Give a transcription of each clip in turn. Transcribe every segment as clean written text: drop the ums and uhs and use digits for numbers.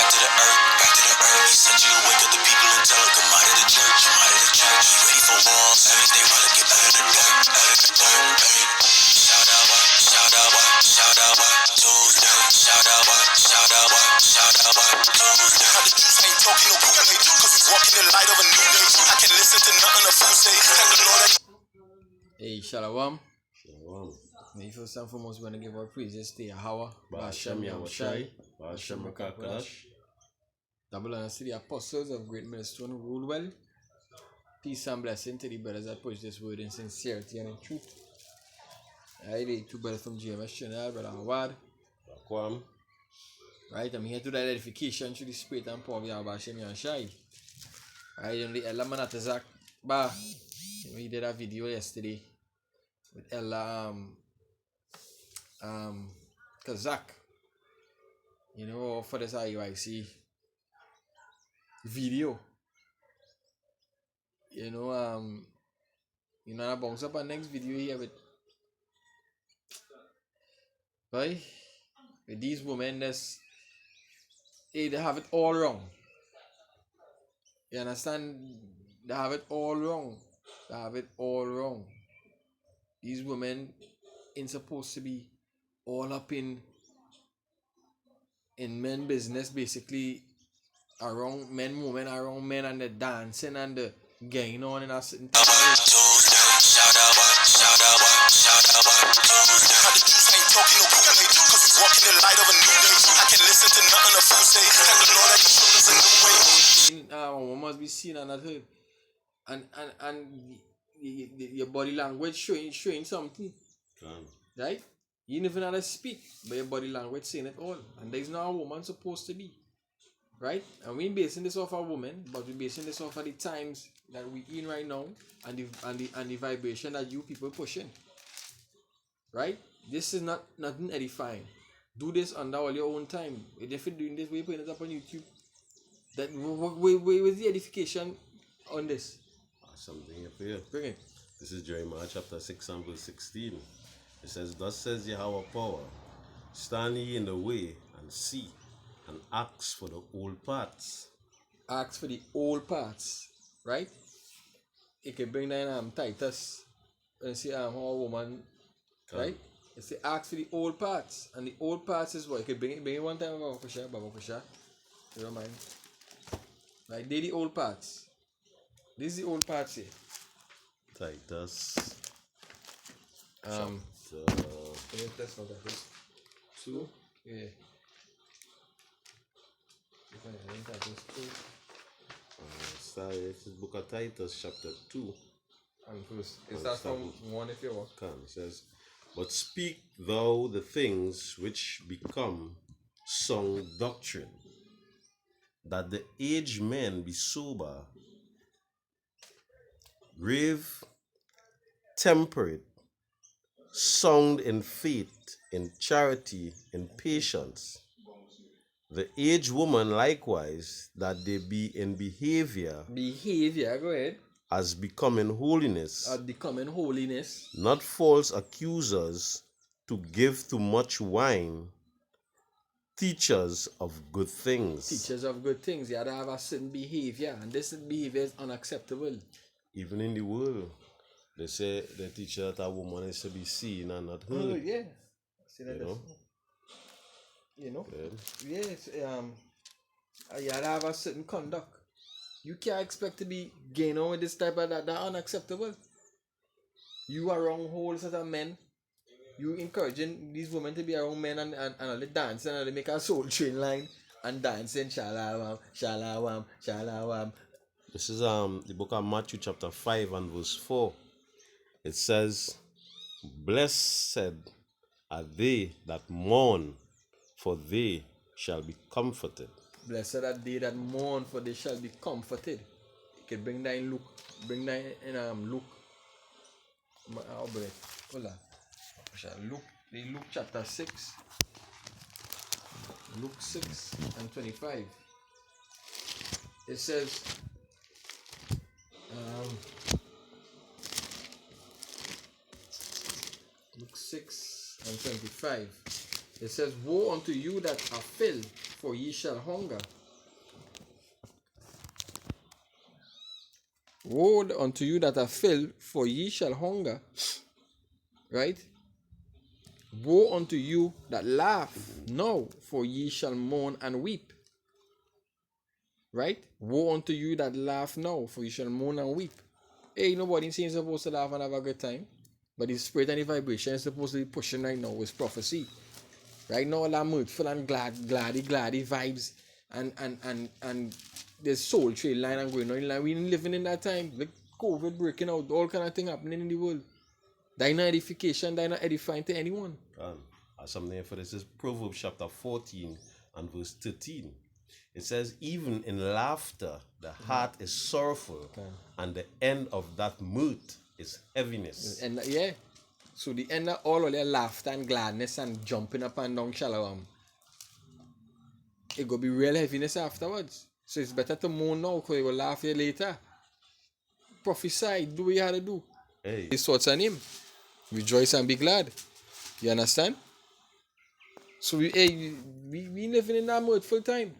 to the earth, back to the earth. He sent you to wake up the people and tell them, come out of the church, come out of the church. Ready for war, saints, they wanna get out of the dirt, out of the dirt. Hey. Shout out, shout out, shout out, Tuesday. Shout out, shout out, shout out, Tuesday. How the Jews ain't talking no Kool-Aid, cause we walk in the light of a new day. I can listen to nothing a fool say. Thank the Lord. Hey, Shalom. Shalom. May first and foremost want to give our praises to Yahweh, Ba'ashem Yahushai, Ba'ashem Rakakadash. Double honor to the apostles of Great Millstone who rule well. Peace and blessing to the brothers that push this word in sincerity and in truth. I the two brothers from GMS Channel, Brother Awad. Kwam. Right, I'm here to that edification through the spirit and power of Yahweh Hashem Yahushai. Right, only Ella Manatazak Ba. We did a video yesterday with Ella Kazak. You know, for this IUIC video. You know, I bounce up our next video here with right? With these women they have it all wrong. You understand? They have it all wrong. They have it all wrong. These women ain't supposed to be all up in men business, basically around men, women, around men, and the dancing and the going on in a certain time. Shout out, shout out, shout out, how the Jews ain't talking no Kool-Aid, cause we walk in the light of a new day. I can listen to nothing a fool say. Thank the Lord that he showed us a new way. One must be seen and not heard. And your body language showing something. Right? You never know how to speak, but your body language saying it all. And there's not a woman supposed to be. Right? And we ain't basing this off a woman, but we're basing this off of the times that we in right now and the vibration that you people pushing. Right? This is nothing edifying. Do this under all your own time. If you're doing this, we're putting it up on YouTube. That where's the edification on this? Something up here. Bring it. This is Jeremiah chapter 6 and verse 16. It says, thus says Yahweh power, stand ye in the way and see, and ask for the old paths. Ask for the old paths, right? You can bring down Titus and see how a woman, right? You say ask for the old paths, and the old paths is what? You can bring it one time, Baba Kusha. You don't mind? Right, they the old paths. This is the old paths here. Titus. That's not that. 2. Yeah. Sorry, this is book of Titus, chapter 2. And first, it starts from 1 if you want. It says, but speak thou the things which become sound doctrine, that the aged men be sober, grave, temperate, sound in faith, in charity, in patience. The aged woman likewise, that they be in behavior. Behavior, go ahead. As becoming holiness. As becoming holiness. Not false accusers, to give too much wine. Teachers of good things. Teachers of good things. You have to have a certain behavior, and this behavior is unacceptable. Even in the world, they say they teach that a woman is to be seen and not heard. Oh, yeah. See that, you know? Yes. You have to have a certain conduct. You can't expect to be going on with this type of that. That's unacceptable. You are around whole set of men. You encouraging these women to be around men and they dance and they make a soul train line and dancing shalawam, shalawam, shalawam. This is the book of Matthew chapter 5 and verse 4. It says, blessed are they that mourn, for they shall be comforted. Blessed are they that mourn, for they shall be comforted. You can bring that in Luke. Bring that in Luke. Hold on. Luke chapter 6. Luke 6 and 25. It says, Luke 6 and 25. It says, woe unto you that are filled, for ye shall hunger. Woe unto you that are filled, for ye shall hunger. Right? Woe unto you that laugh, no, for ye shall mourn and weep. Right? Woe unto you that laugh now, for you shall mourn and weep. Hey, nobody seems supposed to laugh and have a good time. But the spirit and the vibration is supposed to be pushing right now with prophecy. Right now, all that mirthful and gladdy vibes and there's soul trade line and going on. Like we living in that time. Like COVID breaking out, all kind of thing happening in the world. They're not edification, they're not edifying to anyone. Something for this is Proverbs chapter 14 and verse 13. It says, even in laughter, the heart is sorrowful, and the end of that mirth is heaviness. And yeah, so the end of all their laughter and gladness and jumping up and down shalom, it go be real heaviness afterwards. So it's better to mourn now because you will laugh here later. Prophesy, do what you had to do. Hey. His thoughts on him. Rejoice and be glad. You understand? So we living in that mirthful time.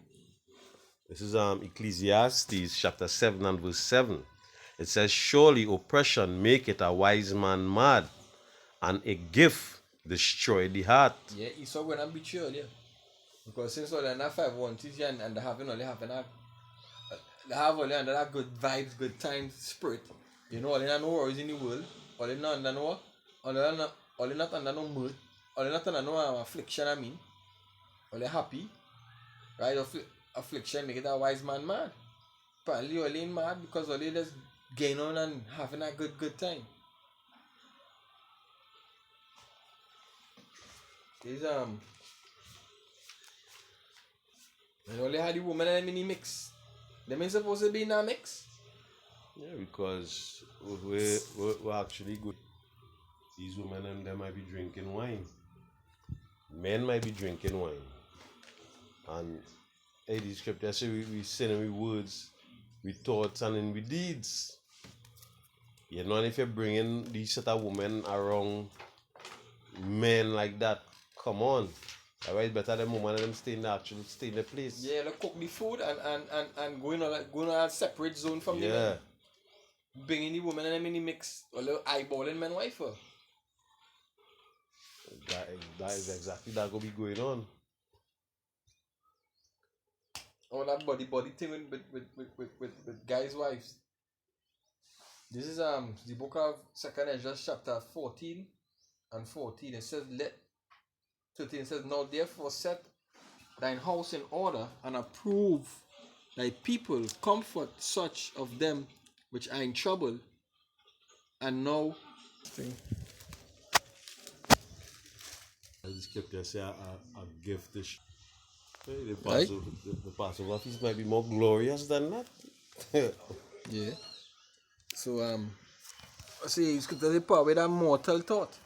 This is Ecclesiastes chapter 7 and verse 7. It says, surely oppression maketh a wise man mad, and a gift destroy the heart. Yeah, Esau going to beat you earlier. Because since all they have 5 wanted and they have only under that good vibes, good times, spirit. You know, all they no worries in the world. All they not under no mood. All they not under no affliction, I mean. All they happy. Right? Affliction make it a wise man mad. Apparently all they mad because all they just gain on and having a good time. Is and only had the woman and them in the mix. Them ain't supposed to be in that mix. Yeah, because we're actually good. These women and them might be drinking wine. Men might be drinking wine. And hey, the scripture say we sin with words, with thoughts, and in with deeds. You know, and if you're bringing these set of women around men like that, come on. Alright, better than women and them stay in the place. Yeah, like cook the food and going on a separate zone from the men. Bringing the woman and them in the mix. Or little eyeballing men wife. That is exactly that gonna be going on. All that body thing with guys' wives. This is the book of 2nd Ezra chapter 14 and 14. It says 13 says, now therefore set thine house in order and approve thy people, comfort such of them which are in trouble, and now As the scripture say, a gift is the Passover feast might be more glorious than that. yeah. So see, it's good to the power with that mortal thought.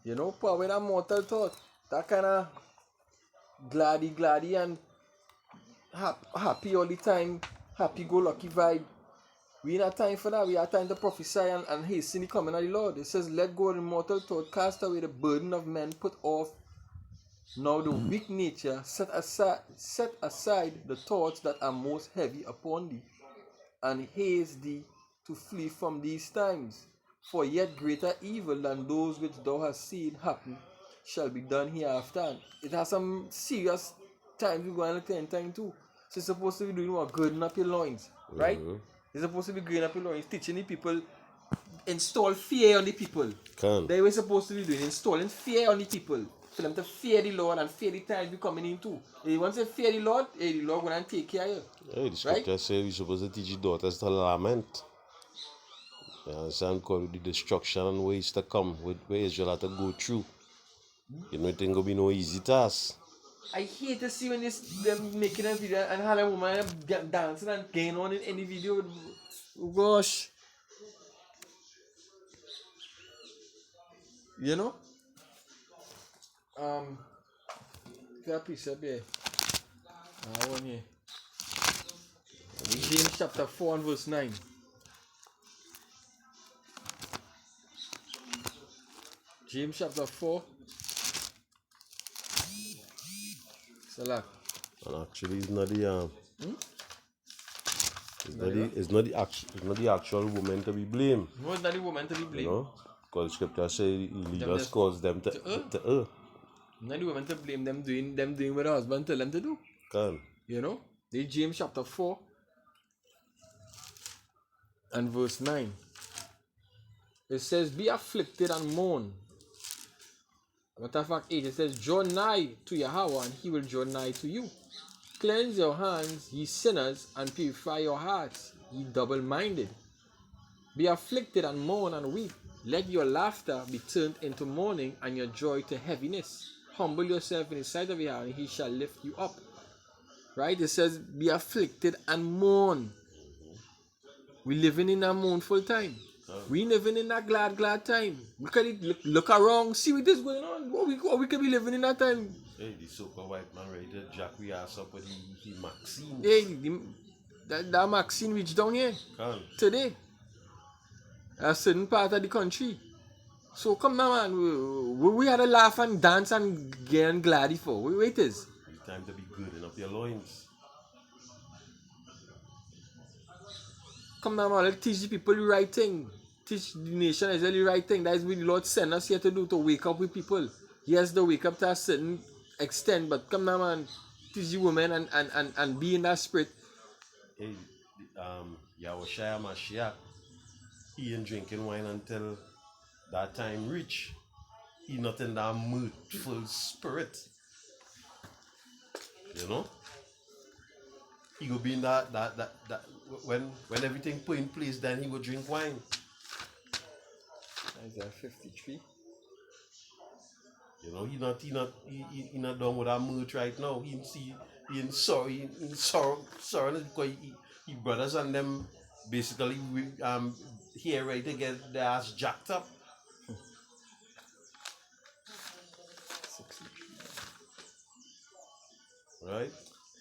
You know, power with that mortal thought. That kind of gladdy and happy all the time, happy-go-lucky vibe. We ain't time for that. We have time to prophesy and hasten the coming of the Lord. It says, let go of the mortal thought, cast away the burden of men, put off now the weak nature, set aside the thoughts that are most heavy upon thee, and haste thee to flee from these times. For yet greater evil than those which thou hast seen happen shall be done hereafter. And it has some serious times we go on at the end time too. So it's supposed to be doing what? Girding up your loins, right? It's supposed to be girding up your loins, teaching the people, install fear on the people. They were supposed to be doing, installing fear on the people. For them to fear the Lord and fear the times we coming into. If you want to fear the Lord going to take care of you. Hey, the scripture say we're supposed to teach your daughters to lament. You understand? Because the destruction and ways to come, where Israel had to go through. You know, it ain't gonna be no easy task. I hate to see when them making a video and have a woman dancing and going on in any video. Oh gosh. You know? That precept here. I want here. James chapter 4 and verse 9. James chapter 4. And actually, it's not the It's not the actual woman to be blamed. No, it's not the woman to be blamed. You know? Because scripture say he Them just calls them to err. Not the woman to blame, them doing what the husband tell them to do. Can. You know? They James chapter 4 and verse 9. It says, be afflicted and mourn. Matter of fact 8, it says, draw nigh to Yahweh and he will draw nigh to you. Cleanse your hands, ye sinners, and purify your hearts, ye double-minded. Be afflicted and mourn and weep. Let your laughter be turned into mourning and your joy to heaviness. Humble yourself in the sight of Yahweh and he shall lift you up. Right? It says, be afflicted and mourn. We living in a mournful time. We living in a glad time. Look at it, look around, see what is going on. What we could be living in that time. Hey, the so-called white man ready to jack we ass up with the Maxine. Hey, that Maxine reached down here today. A certain part of the country. So come now, man. We had to laugh and dance and get glad for. Wait it is. It's time to be good and up your loins. Come now, man. Let's teach the people the right thing. Teach the nation as well the right thing. That is what the Lord sent us here to do, to wake up with people. Yes, they wake up to a certain extent, but come now, man. Teach the women and be in that spirit. Hey, Yahushua Mashiach, he ain't drinking wine until that time reach. He not in that mirthful spirit. You know? He will be in that when everything put in place, then he will drink wine. Isaiah 53. You know, he not done with that mirth right now. He in sorrow because he brothers and them basically here right to get their ass jacked up. 63. Right?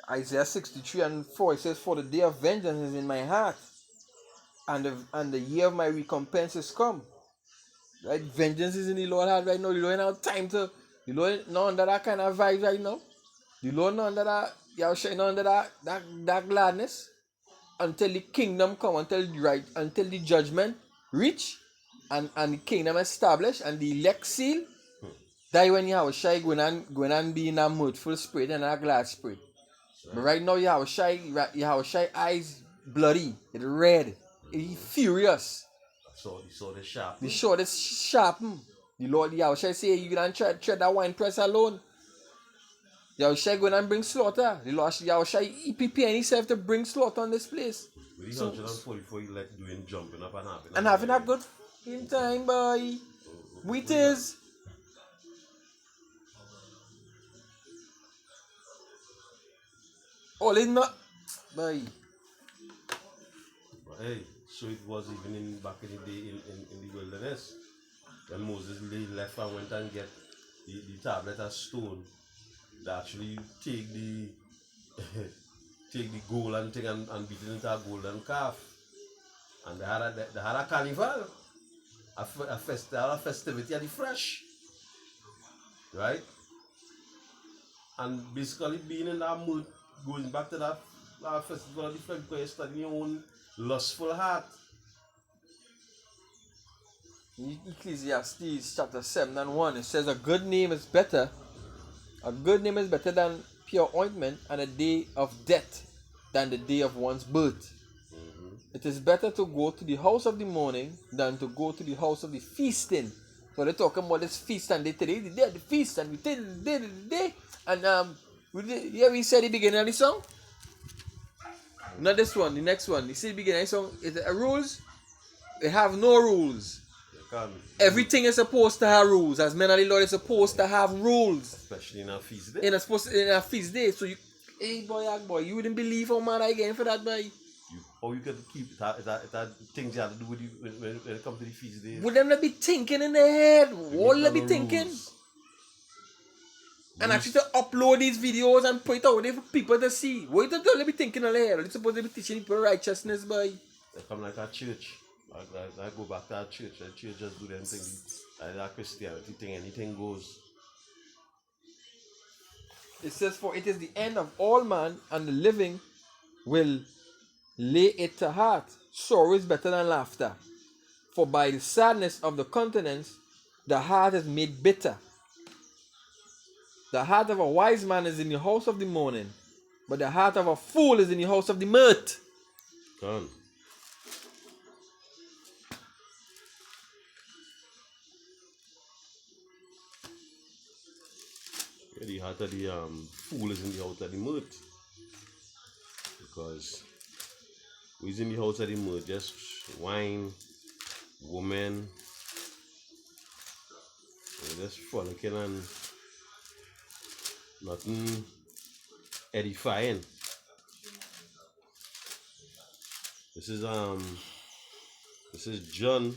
Isaiah 63 and 4, it says, for the day of vengeance is in my heart, and the year of my recompense is come. Right? Vengeance is in the Lord's heart right now. The Lord don't have time to, the Lord not under that kind of vibe right now. The Lord not under that, Yahushua not under that gladness. Until the kingdom come, until the judgment reach, and the kingdom established, and the elect seal, that when Yahushua going and be in a mirthful spirit and a glad spirit. But right now, Yahushua eyes bloody, it's red, it's furious. So the sword is sharp. The sword is sharp. The Lord Yahushua say, you can tread that wine press alone. Yahushua going and bring slaughter. The Lord Yahushua, he preparing himself to bring slaughter on this place. With the 144 elect doing jumping up and having a good time, boy. With is. All in not, boy. Hey, so it was even back in the day in the wilderness when Moses left and went and get the tablet of stone. They actually take the take the golden thing and beat it into a golden calf. And they had a carnival, a festivity of the fresh. Right? And basically being in that mood, going back to that festival of the fresh because you're studying your own lustful heart. Ecclesiastes chapter 7 and 1, it says a good name is better than pure ointment, and a day of death than the day of one's birth. It is better to go to the house of the mourning than to go to the house of the feasting. So they're talking about this feast, and today the day of the feast, and we did the day, and we said the beginning of the song. Not this one, the next one. You see the beginning of the song, it's rules. They have no rules. Everything is supposed to have rules. As men of the Lord is supposed to have rules. Especially in a feast day. In a feast day. So you, hey boy, you wouldn't believe how mad I get for that, boy. You could keep that things you have to do with you when it comes to the feast days. Would them not be thinking in their head? What they be thinking? And actually to upload these videos and put it out there for people to see. What do they be thinking in their head? They're supposed to be teaching people righteousness, boy. They come like a church. I go back to a church. The church just do them things. Like that Christianity thing, anything goes. It says, for it is the end of all man, and the living will lay it to heart. Sorrow is better than laughter. For by the sadness of the countenance, the heart is made bitter. The heart of a wise man is in the house of the mourning, but the heart of a fool is in the house of the mirth. Come. Yeah, the heart of the fool is in the house of the mirth. Because who's in the house of the mirth? Just wine, woman, just frolicking and nothing edifying. This is John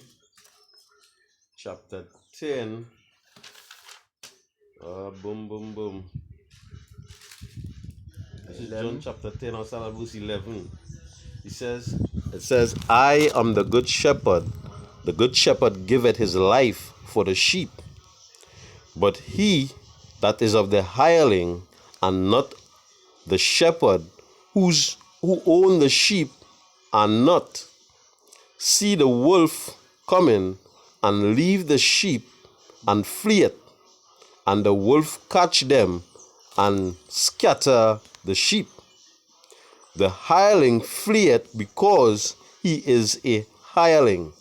chapter 10. Boom, boom, boom. This is John chapter 10, I'll start at verse 11. It says, I am the good shepherd. The good shepherd giveth his life for the sheep. But he that is of the hireling, and not the shepherd, who own the sheep, and not, see the wolf coming, and leave the sheep, and fleeth, and the wolf catch them, and scatter the sheep. The hireling fleeth because he is a hireling,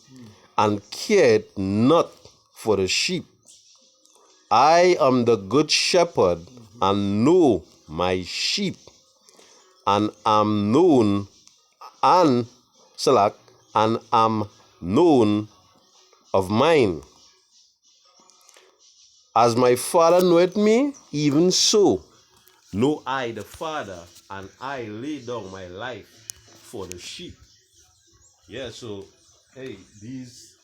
and cared not for the sheep. I am the good shepherd, and know my sheep, and am known, and am known of mine. As my Father knoweth me, even so know I the Father, and I lay down my life for the sheep. Yeah, so hey, these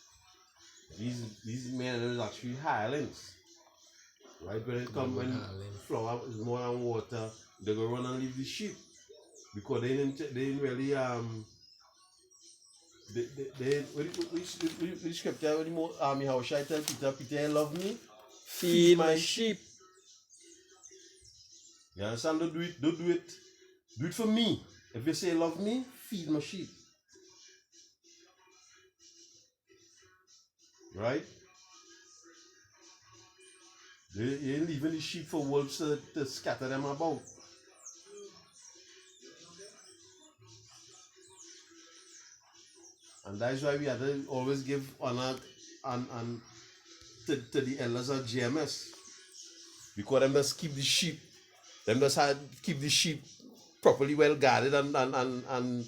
men are actually hirelings. Right, when it comes when flour is more than water, they go run and leave the sheep because they didn't really the scripture anymore. How should I tell Peter, love me, Feed my sheep. You understand? Don't do it for me. If you say love me, feed my sheep. Right? You ain't leaving the sheep for wolves to scatter them about. And that's why we have to always give honor and to the elders of GMS. Because them just keep the sheep. Them just keep the sheep properly well guarded and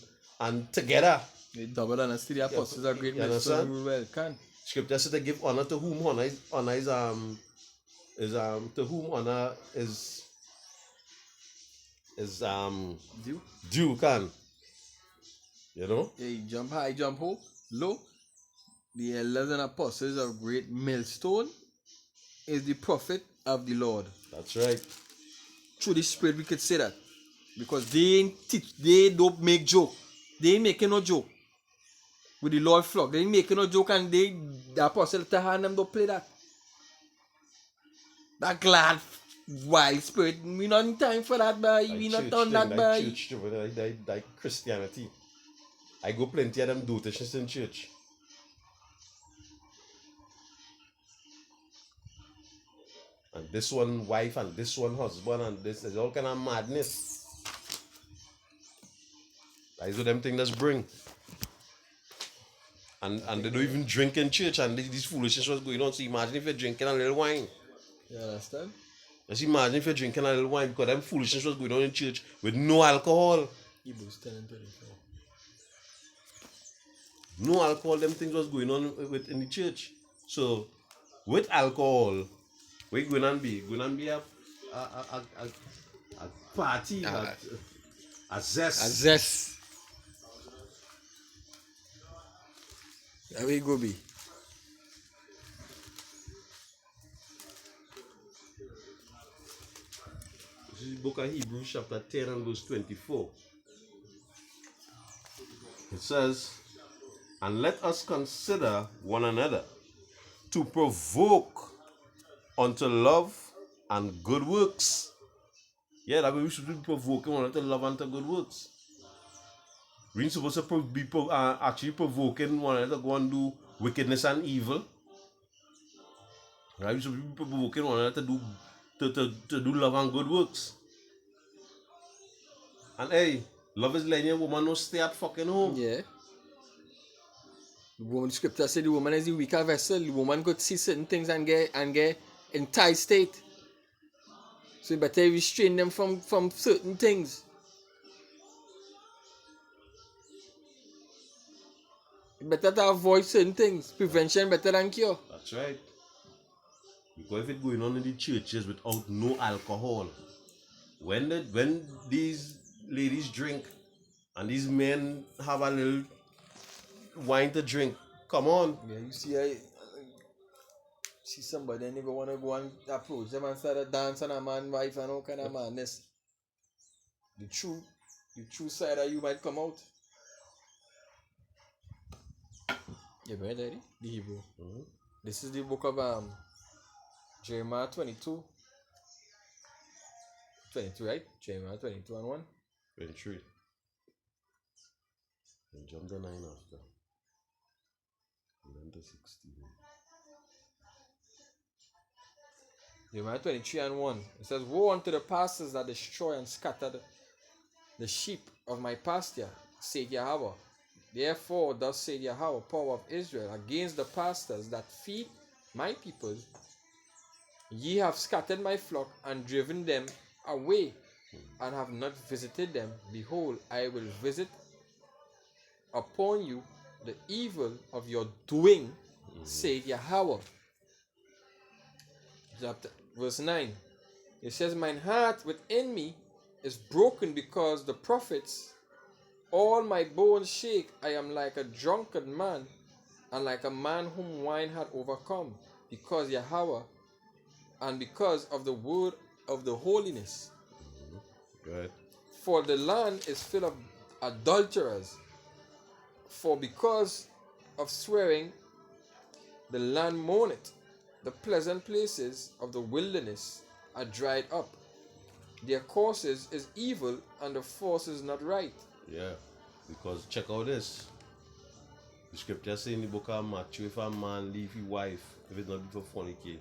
together. The double honesty, the apostles are great ministers who well can. Scripture says to give honor to whom honor is to whom honor is due can. You know? Yeah, jump high, jump low. The elders and apostles of great millstone is the prophet of the Lord. That's right. Through the Spirit, we could say that. Because they don't make joke. They ain't making no joke. With the Lord flock. They ain't making no joke, and the apostle Tahan them don't play that. That glad wild spirit. We not in time for that, boy. We not done that, boy. Like Christianity. I go plenty of them dotations in church. And this one wife and this one husband and this is all kind of madness. That's what them things just bring. And they don't even drink in church, and this foolishness was going on. So imagine if you're drinking a little wine. You understand? Just imagine if you're drinking a little wine, because them foolishness was going on in church with no alcohol. Hebrews 10 and 34. No alcohol, them things was going on in the church. So with alcohol, we're going to be a party, a zest. A zest. There we go, be. This is the book of Hebrews chapter 10 and verse 24. It says, and let us consider one another to provoke unto love and good works. Yeah, that way we should be provoking one another to love and to good works. We ain't supposed to actually provoking one another to go and do wickedness and evil. Right? We supposed to be provoking one another to do love and good works. And hey, love is letting a woman no stay at fucking home. Yeah. The woman, the scripture said the woman is the weaker vessel. The woman could see certain things and get in tight state. So you better restrain them from certain things. You better to avoid certain things. Prevention better than cure. That's right. Because if it's going on in the churches without no alcohol, when these ladies drink and these men have a little wine to drink, come on. Yeah, you see somebody and you want to go and approach them and start a dance on a man, wife, and all kind of madness. The true side of you might come out. You read Daddy? The Hebrew. Mm-hmm. This is the book of Jeremiah 22. 22, right? Jeremiah 22 and 1. 23. And jump the 9 after. And then the 16. Jeremiah 23 and 1. It says, Woe unto the pastors that destroy and scatter the sheep of my pasture, said Yahweh. Therefore, thus said Yahweh, power of Israel, against the pastors that feed my people, ye have scattered my flock and driven them away, and have not visited them. Behold, I will visit upon you the evil of your doing, said Yahweh. Verse 9. It says, Mine heart within me is broken because the prophets, all my bones shake. I am like a drunken man, and like a man whom wine had overcome, because Yahweh, and because of the word of the holiness. Good. For the land is full of adulterers. For because of swearing, the land mourneth. The pleasant places of the wilderness are dried up. Their courses is evil, and the force is not right. Yeah, because check out this. The scripture says in the book of Matthew, if a man leave his wife, if it's not for fornication,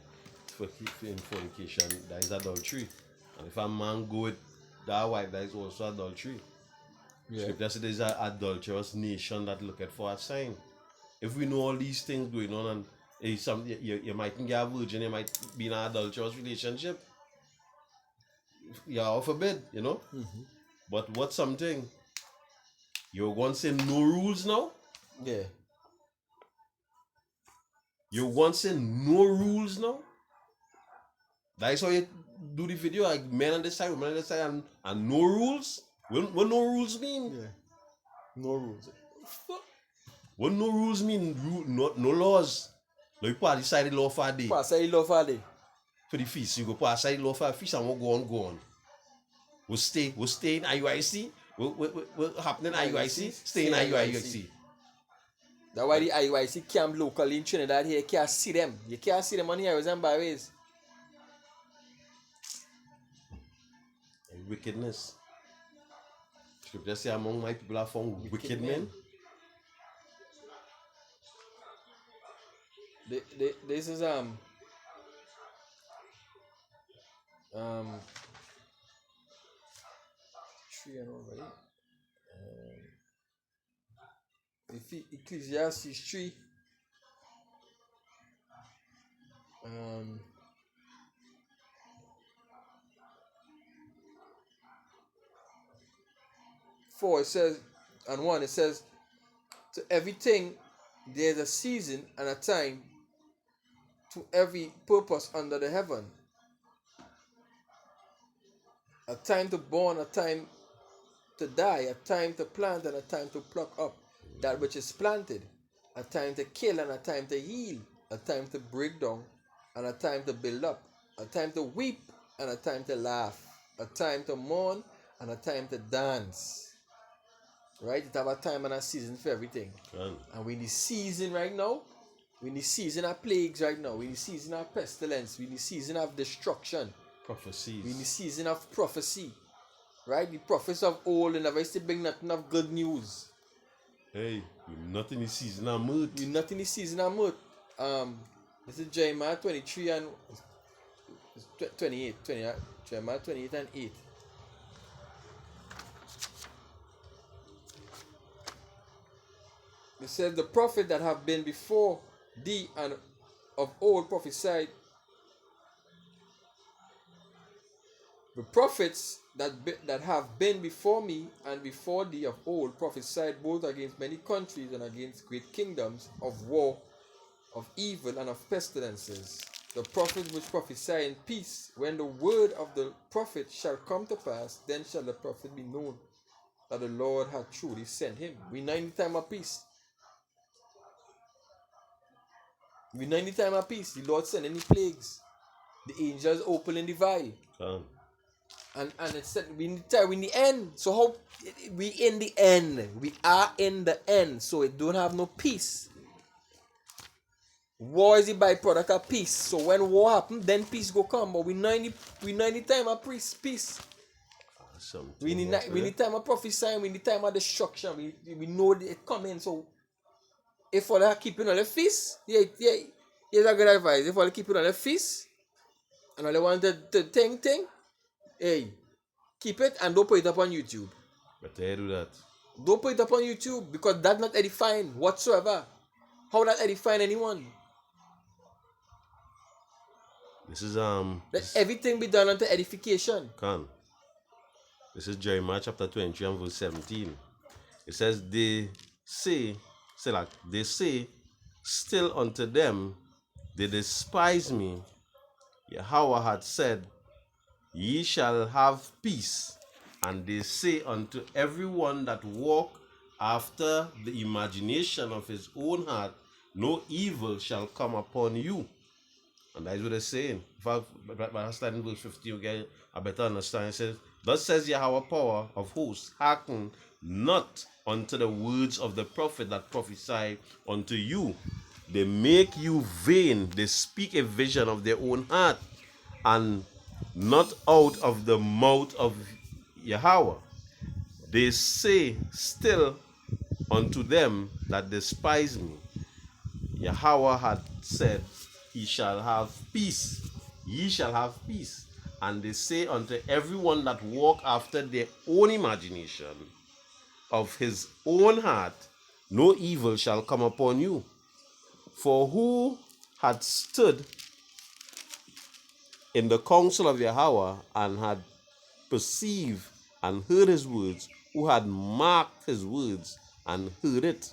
that is adultery. And if a man go with that wife, that is also adultery. Yeah. Scripture says there is an adulterous nation that looketh for a sign. If we know all these things going on, and you might think you're a virgin, you might be in an adulterous relationship, you're forbid, you know. Mm-hmm. But what's something? You're going to say no rules now? Yeah. You're going to say no rules now? That's how you do the video, like men on this side, women on this side, and no rules? What no rules mean? Yeah. No rules. What no rules mean? No laws. Like you pass aside the law for a day. Pass aside the law for a day. For the feast, you go pass aside the law for a feast and we'll go on. We'll stay in IUIC. What happen in IUIC? Stay in IUIC. That's why the IUIC camp locally in Trinidad here, you can't see them. You can't see them on here and byways. Wickedness. Scripture say among my people are found wicked men. This is 3 and over, right? Ecclesiastes 3. 4 it says, and 1 it says, to everything there's a season and a time to every purpose under the heaven. A time to born, a time to die, a time to plant and a time to pluck up that which is planted, a time to kill and a time to heal, a time to break down and a time to build up, a time to weep and a time to laugh, a time to mourn and a time to dance. Right? It have a time and a season for everything. And we're in the season right now. We're in the season of plagues right now. We're in the season of pestilence. We're in the season of destruction. Prophecies. We're in the season of prophecy. Right? The prophets of old and never used to bring nothing of good news. Hey, we're not in the season of mirth. We're not in the season of mirth. This is Jeremiah 23 and 28. Jeremiah 28 and 8. It says, the prophet that have been before thee and of old prophesied. The prophets that have been before me and before thee of old prophesied both against many countries and against great kingdoms, of war, of evil, and of pestilences. The prophets which prophesy in peace, when the word of the prophet shall come to pass, then shall the prophet be known that the Lord hath truly sent him. We know in the time of peace. We know in the time of peace. The Lord sent any plagues. The angels opening the vial. And it said we in the end. So how we in the end? We are in the end. So it don't have no peace. War is the byproduct of peace. So when war happen, then peace go come. But we know in the time of peace. We in the time of prophesying. We in the time of destruction. We know it coming. So if all are keeping on the feast, here's a good advice. If all keeping on the feast and all they want to thing, hey, keep it and don't put it up on YouTube. But they do that. Don't put it up on YouTube because that's not edifying whatsoever. How that edifying anyone? This is Let everything be done unto edification. This is Jeremiah chapter 23 and verse 17. It says, they say still unto them, they despise me. Yahweh had said, ye shall have peace. And they say unto everyone that walk after the imagination of his own heart, no evil shall come upon you. And that's what they're saying. If I stand in verse 50, you get a better understanding. It says, thus says Yahweh power of hosts, hearken not unto the words of the prophet that prophesy unto you. They make you vain. They speak a vision of their own heart, and not out of the mouth of Yahweh. They say still unto them that despise me, Yahweh had said, he shall have peace. Ye shall have peace. And they say unto everyone that walk after their own imagination of his own heart, no evil shall come upon you. For who had stood in the counsel of Yahweh and had perceived and heard his words, who had marked his words and heard it?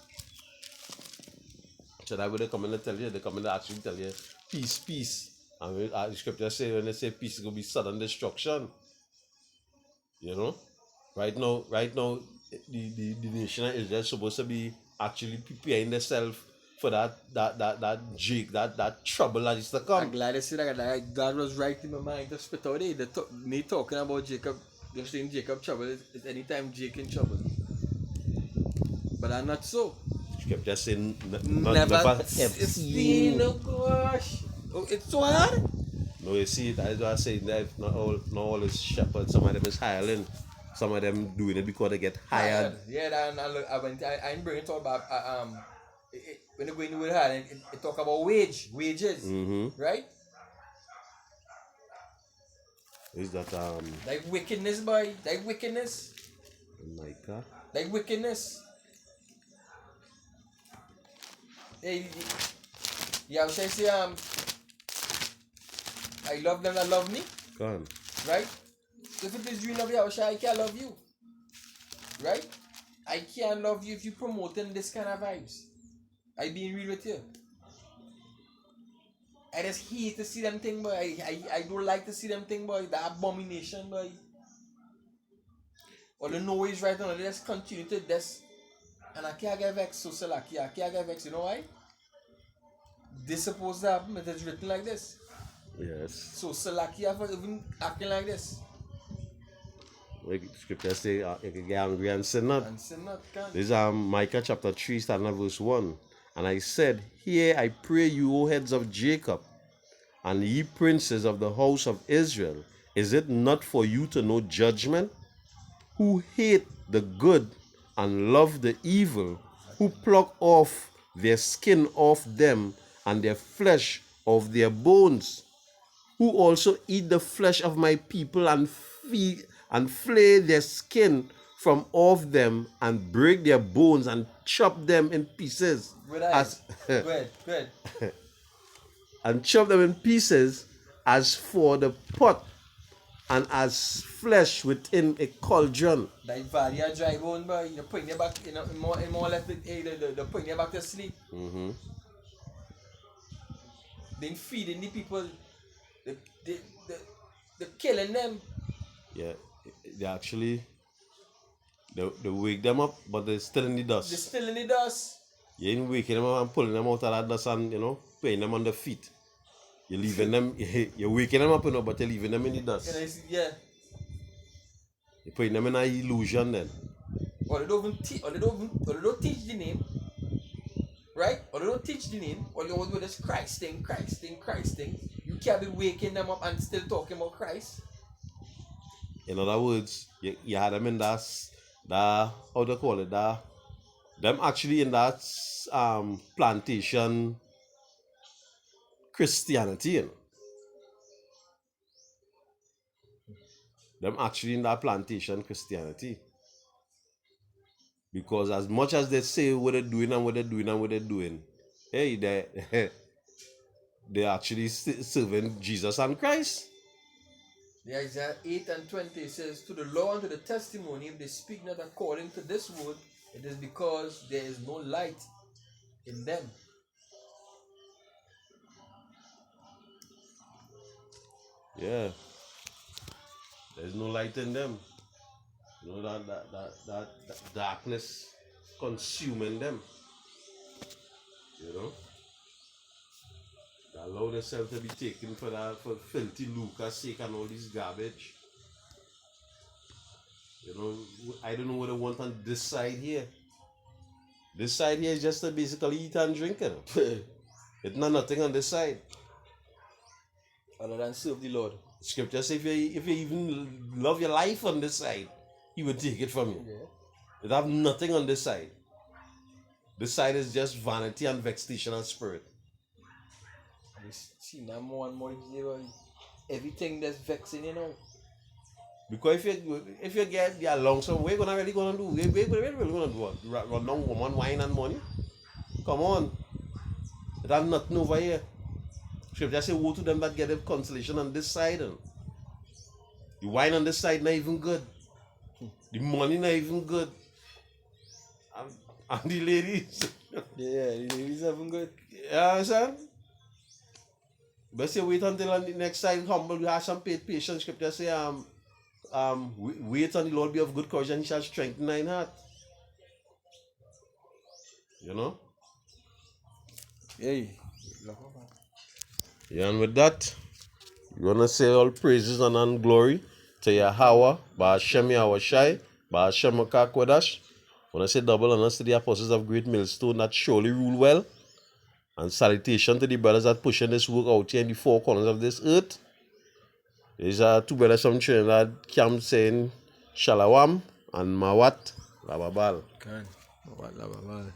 So that when they come in to tell you, they come in to actually tell you, peace, peace. And the scripture say, when they say peace, it's going to be sudden destruction. You know? Right now, the nation of Israel is supposed to be actually preparing themselves for that trouble that is to come. I'm glad to see that God was right in my mind to spit out it. Me talking about Jacob, just in Jacob trouble is anytime Jake in trouble. But I'm not so. Scripture saying never seen. Oh gosh. Oh, it's so hard. No, you see, that is what I say. Not all is shepherds. Some of them is hireling. Some of them doing it because they get hired. Yeah, I bring it all back. When you go into it hard, it talk about wages, right? Is that like wickedness, boy? Like wickedness? Micah? Like wickedness? Hey, yeah, I say I love them that love me. Go on. Right? So if it is you love Yahweh, I can't love you. Right? I can't love you if you promoting this kind of vibes. I being real with you. I just hate to see them thing, boy. I don't like to see them thing, boy. The abomination, boy. All the know is right now. They just continue to this. And I can't get vexed, so lucky. I can't get vexed. You know why? This supposed to happen, but it's written like this. Yes. So Salakia for even acting like this. Like scripture say, you can get angry and sin not. And sin not, can. This is Micah chapter 3, starting at verse 1. And I said, hear, I pray you, O heads of Jacob, and ye princes of the house of Israel, is it not for you to know judgment? Who hate the good and love the evil, who pluck off their skin off them, and their flesh of their bones, who also eat the flesh of my people, and flay their skin from off them, and break their bones, and chop them in pieces. Good. And chop them in pieces as for the pot, and as flesh within a cauldron. That valley of dry bone, boy. You're putting it back, more or less, they're putting it back to sleep. Then feeding the people, they're killing them. Yeah, they actually, they wake them up, but they're still in the dust. They're still in the dust. You ain't waking them up and pulling them out of that dust and, putting them on the feet. You're leaving them, you're waking them up, but you're leaving them in the dust. Yeah. You're putting them in an illusion then. Or they don't teach the name. Right? Or they don't teach the name. Or you always do this Christ thing. You can't be waking them up and still talking about Christ. In other words, you had them in that how do you call it, them actually in that plantation Christianity, Them actually in that plantation Christianity. Because as much as they say what they're doing, hey, they're actually serving Jesus and Christ. The Isaiah 8 and 20 says, to the law and to the testimony, if they speak not according to this word, it is because there is no light in them. Yeah. There's no light in them. That darkness consuming them. They allow themselves to be taken for filthy lucre's sake and all this garbage. I don't know what they want on this side here. This side here is just to basically eat and drink. It's nothing on this side. Other than serve the Lord. Scripture says if you even love your life on this side, He will take it from you. Yeah. It have nothing on this side. This side is just vanity and vexation and spirit. I see now more and more everything that's vexing, Because if you get along, so we're really gonna do? We're really gonna do what? Run down woman, wine and money? Come on. It have nothing over here. Scripture say woe to them that get a consolation on this side. The wine on this side not even good. The money not even good. And the ladies. Yeah, the ladies even good. You understand? But say wait until on the next side humble, you have some patience. Scripture say wait on the Lord, be of good courage, and He shall strengthen thine heart. Hey. Yeah, and with that, you wanna say all praises and glory to Yahweh, Ba'ashem Yahweh Shai, Ba'ashem Kodash. Wanna say double honors to the apostles of Great Millstone that surely rule well. And salutation to the brothers that pushing this work out here in the four corners of this earth. There's two brothers from Trinidad camp saying Shalawam and Mawat Lababal. Okay. Mawat Lababal.